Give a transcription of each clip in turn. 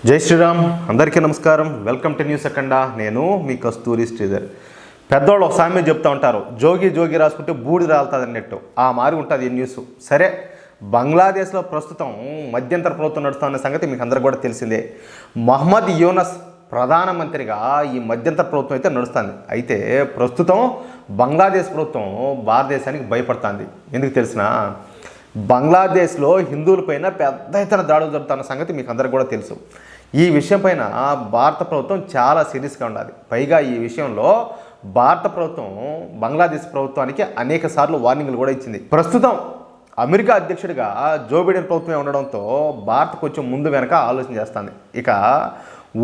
జై శ్రీరామ్. అందరికీ నమస్కారం. వెల్కమ్ టు న్యూస్ అఖండ. నేను మీ కస్తూరి శ్రీధర్. పెద్దవాళ్ళు ఒక సామెత చెప్తూ ఉంటారు, జోగి జోగి రాసుకుంటే బూడిద రాలుతుంది అన్నట్టు. ఆ మారి ఉంటుంది ఈ న్యూస్. సరే, బంగ్లాదేశ్లో ప్రస్తుతం మధ్యంతర ప్రభుత్వం నడుస్తున్న సంగతి మీకు అందరికీ కూడా తెలిసిందే. మహమ్మద్ యూనస్ ప్రధానమంత్రిగా ఈ మధ్యంతర ప్రభుత్వం అయితే నడుస్తుంది. అయితే ప్రస్తుతం బంగ్లాదేశ్ ప్రభుత్వం భారతదేశానికి భయపడుతుంది. ఎందుకు తెలిసిన, బంగ్లాదేశ్లో హిందువులపైన పెద్ద ఎత్తున దాడులు జరుగుతున్న సంగతి మీకు అందరికీ కూడా తెలుసు. ఈ విషయం పైన భారత ప్రభుత్వం చాలా సీరియస్గా ఉండాలి. పైగా ఈ విషయంలో భారత ప్రభుత్వం బంగ్లాదేశ్ ప్రభుత్వానికి అనేక సార్లు వార్నింగ్లు కూడా ఇచ్చింది. ప్రస్తుతం అమెరికా అధ్యక్షుడిగా జో బైడెన్ ప్రభుత్వమే ఉండడంతో భారత్ కొంచెం ముందు వెనక ఆలోచన చేస్తుంది. ఇక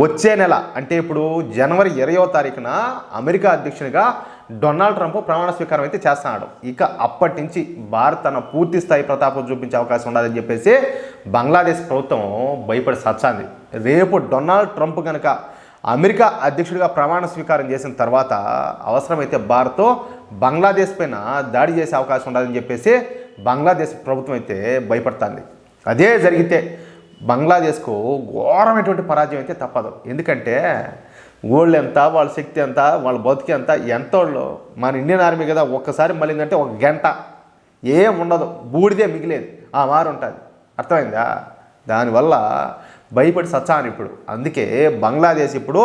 వచ్చే నెల అంటే ఇప్పుడు జనవరి 20వ తారీఖున అమెరికా అధ్యక్షునిగా డొనాల్డ్ ట్రంప్ ప్రమాణ స్వీకారం అయితే చేస్తున్నాడు. ఇక అప్పటి నుంచి భారత్ తన పూర్తి స్థాయి ప్రతాపం చూపించే అవకాశం ఉండదని చెప్పేసి బంగ్లాదేశ్ ప్రభుత్వం భయపడి సచ్చాంది. రేపు డొనాల్డ్ ట్రంప్ కనుక అమెరికా అధ్యక్షుడిగా ప్రమాణ స్వీకారం చేసిన తర్వాత అవసరమైతే భారత్ బంగ్లాదేశ్ పైన దాడి చేసే అవకాశం ఉండదని చెప్పేసి బంగ్లాదేశ్ ప్రభుత్వం అయితే భయపడుతుంది. అదే జరిగితే బంగ్లాదేశ్కు ఘోరమైనటువంటి పరాజయం అయితే తప్పదు. ఎందుకంటే ఓళ్ళు ఎంత, వాళ్ళ శక్తి ఎంత, వాళ్ళ బతుకి ఎంత వాళ్ళు మన ఇండియన్ ఆర్మీ కదా, ఒక్కసారి మళ్ళీందంటే ఒక గంట ఏం ఉండదు, బూడిదే మిగిలేదు, ఆ మారు ఉంటుంది. అర్థమైందా? దానివల్ల భయపడి సచ్చాను ఇప్పుడు. అందుకే బంగ్లాదేశ్ ఇప్పుడు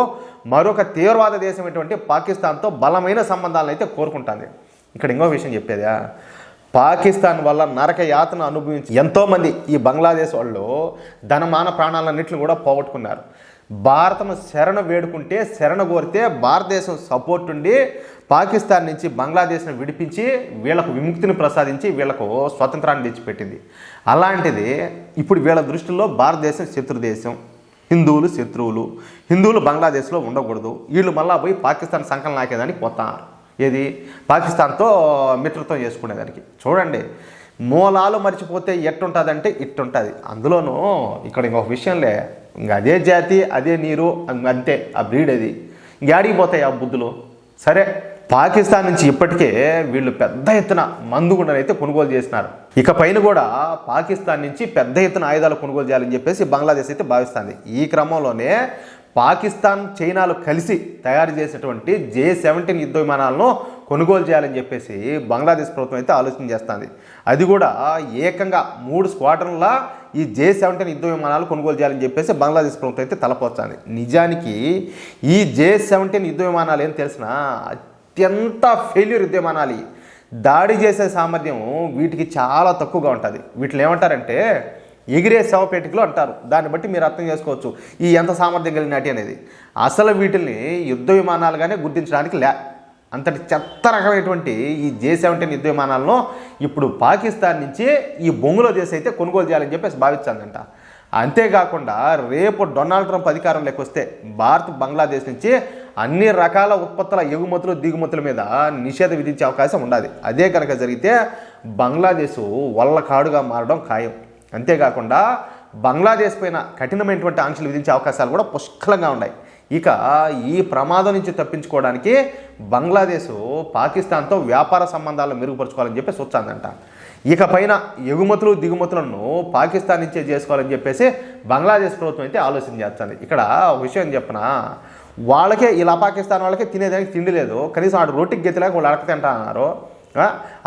మరొక తీవ్రవాద దేశమైనటువంటి పాకిస్తాన్తో బలమైన సంబంధాలను అయితే కోరుకుంటుంది. ఇక్కడ ఇంకో విషయం చెప్పేదా, పాకిస్తాన్ వల్ల నరక యాతన అనుభవించి ఎంతోమంది ఈ బంగ్లాదేశ్ వాళ్ళు ధనమాన ప్రాణాలన్నింటిని కూడా పోగొట్టుకున్నారు. భారతను శరణ వేడుకుంటే, శరణ కోరితే భారతదేశం సపోర్ట్ ఉండి పాకిస్తాన్ నుంచి బంగ్లాదేశ్ను విడిపించి వీళ్ళకు విముక్తిని ప్రసాదించి వీళ్ళకు స్వతంత్రాన్ని తెచ్చిపెట్టింది. అలాంటిది ఇప్పుడు వీళ్ళ దృష్టిలో భారతదేశం శత్రుదేశం, హిందువులు శత్రువులు, హిందువులు బంగ్లాదేశ్లో ఉండకూడదు, వీళ్ళు మళ్ళా పోయి పాకిస్తాన్ సంకలనం నాకేదానికి పోతారు. ఏది, పాకిస్తాన్తో మిత్రత్వం చేసుకునేదానికి. చూడండి, మూలాలు మర్చిపోతే ఎట్టుంటుందంటే ఇట్టుంటుంది. అందులోనూ ఇక్కడ ఇంకొక విషయంలే, ఇంక అదే జాతి అదే నీరు అంతే, ఆ బ్రీడ్ అది, ఇంకేడికి పోతాయి ఆ బుద్ధులు. సరే, పాకిస్తాన్ నుంచి ఇప్పటికే వీళ్ళు పెద్ద ఎత్తున మందుగుండనైతే కొనుగోలు చేసినారు. ఇక పైన కూడా పాకిస్తాన్ నుంచి పెద్ద ఎత్తున ఆయుధాలు కొనుగోలు చేయాలని చెప్పేసి బంగ్లాదేశ్ అయితే భావిస్తుంది. ఈ క్రమంలోనే పాకిస్తాన్, చైనాలు కలిసి తయారు చేసినటువంటి J-17 యుద్ధ విమానాలను కొనుగోలు చేయాలని చెప్పేసి బంగ్లాదేశ్ ప్రభుత్వం అయితే ఆలోచన చేస్తుంది. అది కూడా ఏకంగా 3 స్క్వాడ్రన్ల ఈ J-17 యుద్ధ విమానాలు కొనుగోలు చేయాలని చెప్పేసి బంగ్లాదేశ్ ప్రభుత్వం అయితే తలపోతుంది. నిజానికి ఈ J-17 యుద్ధ విమానాలు ఏం తెలిసినా అత్యంత ఫెయిల్యూర్ యుద్ధ విమానాలు. దాడి చేసే సామర్థ్యం వీటికి చాలా తక్కువగా ఉంటుంది. వీటిని ఏమంటారంటే ఎగిరే శవపేటికలు అంటారు. దాన్ని బట్టి మీరు అర్థం చేసుకోవచ్చు ఈ ఎంత సామర్థ్యం కలిగినటి అనేది. అసలు వీటిని యుద్ధ విమానాలుగానే గుర్తించడానికి అంతటి చెత్త రకమైనటువంటి ఈ J-17 యుద్ధ విమానాలను ఇప్పుడు పాకిస్తాన్ నుంచి ఈ బంగ్లాదేశ్ అయితే కొనుగోలు చేయాలని చెప్పేసి భావించాలంట. అంతేకాకుండా రేపు డొనాల్డ్ ట్రంప్ అధికారంలోకి వస్తే భారత్ బంగ్లాదేశ్ నుంచి అన్ని రకాల ఉత్పత్తుల ఎగుమతులు దిగుమతుల మీద నిషేధం విధించే అవకాశం ఉండాలి. అదే కనుక జరిగితే బంగ్లాదేశ్ వల్లకాడుగా మారడం ఖాయం. అంతేకాకుండా బంగ్లాదేశ్ పైన కఠినమైనటువంటి ఆంక్షలు విధించే అవకాశాలు కూడా పుష్కలంగా ఉన్నాయి. ఇక ఈ ప్రమాదం నుంచి తప్పించుకోవడానికి బంగ్లాదేశ్ పాకిస్తాన్తో వ్యాపార సంబంధాలను మెరుగుపరుచుకోవాలని చెప్పేసి వచ్చాందంట. ఇక పైన ఎగుమతులు దిగుమతులను పాకిస్తాన్ నుంచే చేసుకోవాలని చెప్పేసి బంగ్లాదేశ్ ప్రభుత్వం అయితే ఆలోచన చేస్తుంది. ఇక్కడ ఒక విషయం చెప్పిన, వాళ్ళకే ఇలా పాకిస్తాన్ వాళ్ళకే తినేదానికి తిండి లేదు, కనీసం ఆడు రోటికి గతిలాగా వాళ్ళు అడక తింటున్నారు.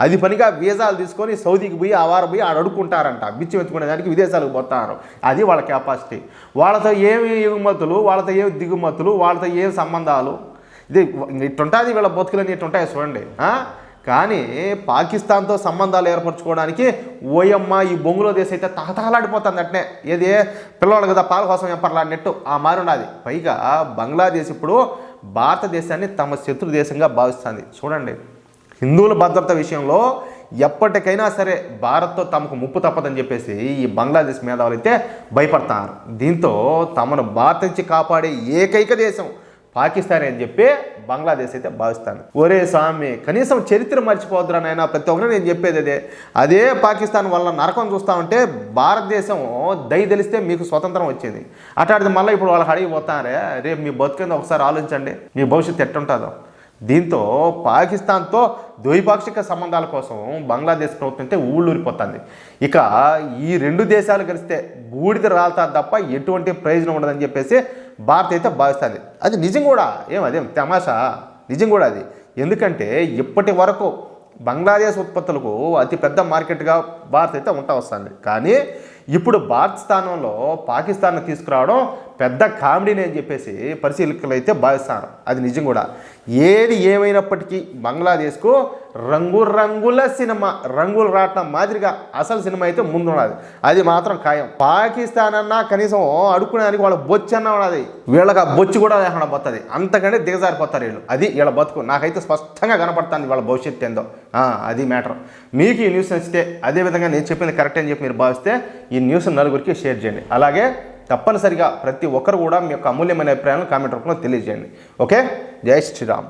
అది పనిగా వీసాలు తీసుకొని సౌదీకి పోయి ఆ వారం పోయి ఆడ అడుక్కుంటారంట, బిచ్చి ఎత్తుకునేదానికి విదేశాలకు పోతున్నారు. అది వాళ్ళ కెపాసిటీ. వాళ్ళతో ఏమి ఎగుమతులు, వాళ్ళతో ఏమి దిగుమతులు, వాళ్ళతో ఏమి సంబంధాలు, ఇది ఇట్టుంటుంది వీళ్ళ బతుకులని ఇట్టుంటాయి చూడండి. కానీ పాకిస్తాన్తో సంబంధాలు ఏర్పరచుకోవడానికి ఓయమ్మ ఈ బంగ్లాదేశ్ అయితే తహతహలాడిపోతుంది. అట్నే ఏది పిల్లవాళ్ళు కదా పాల కోసం ఎంపర్లాడినట్టు ఆ మారి ఉన్నది. పైగా బంగ్లాదేశ్ ఇప్పుడు భారతదేశాన్ని తమ శత్రు దేశంగా భావిస్తుంది. చూడండి, హిందువుల భద్రత విషయంలో ఎప్పటికైనా సరే భారత్తో తమకు ముప్పు తప్పదని చెప్పేసి ఈ బంగ్లాదేశ్ మేధావులు అయితే భయపడుతున్నారు. దీంతో తమను భారత్ నుంచి కాపాడే ఏకైక దేశం పాకిస్తాన్ అని చెప్పి బంగ్లాదేశ్ అయితే భావిస్తాను. ఒరే స్వామి, కనీసం చరిత్ర మర్చిపోద్దురా నాయన, ప్రతి ఒక్కరు నేను చెప్పేది అదే పాకిస్తాన్ వల్ల నరకం చూస్తూ ఉంటే భారతదేశం తెలిస్తే మీకు స్వతంత్రం వచ్చేది. అట్లాంటిది మళ్ళీ ఇప్పుడు వాళ్ళకి అడిగిపోతారే, రేపు మీ బతుకేందో ఒకసారి ఆలోచించండి, మీ భవిష్యత్తు ఎట్టుంటుందో. దీంతో పాకిస్తాన్తో ద్వైపాక్షిక సంబంధాల కోసం బంగ్లాదేశ్ ప్రభుత్వం అయితే ఊళ్ళూరిపోతుంది. ఇక ఈ రెండు దేశాలు కలిస్తే బూడిద రాలుతుంది తప్ప ఎటువంటి ప్రయోజనం ఉండదని చెప్పేసి భారత్ అయితే భావిస్తుంది. అది నిజం కూడా, అదేం తమాషా, నిజం కూడా అది. ఎందుకంటే ఇప్పటి వరకు బంగ్లాదేశ్ ఉత్పత్తులకు అతిపెద్ద మార్కెట్గా భారత్ అయితే ఉంటా వస్తుంది. కానీ ఇప్పుడు భారత్ స్థానంలో పాకిస్తాన్ను తీసుకురావడం పెద్ద కామెడీని అని చెప్పేసి పరిశీలకులు అయితే భావిస్తారు. అది నిజం కూడా. ఏది ఏమైనప్పటికీ బంగ్లాదేశ్కు రంగుల సినిమా, రంగులు రావటం మాదిరిగా అసలు సినిమా అయితే ముందున్నది. అది మాత్రం ఖాయం. పాకిస్తాన్ అన్నా కనీసం అడుక్కునేదానికి వాళ్ళ బొచ్చు అన్నా ఉన్నది, వీళ్ళకి ఆ బొచ్చు కూడా లేకుండా పోతుంది. అంతకంటే దిగజారిపోతారు వీళ్ళు. అది వీళ్ళ బతుకు. నాకైతే స్పష్టంగా కనపడుతుంది వాళ్ళ భవిష్యత్తు ఏందో. అది మ్యాటర్. మీకు ఈ న్యూస్ నచ్చితే, అదేవిధంగా నేను చెప్పింది కరెక్ట్ అని చెప్పి మీరు భావిస్తే ఈ న్యూస్ నలుగురికి షేర్ చేయండి. అలాగే తప్పనిసరిగా ప్రతి ఒక్కరు కూడా మీ యొక్క అమూల్యమైన అభిప్రాయాలను కామెంట్ రూపంలో తెలియజేయండి. ఓకే, జై శ్రీరామ్.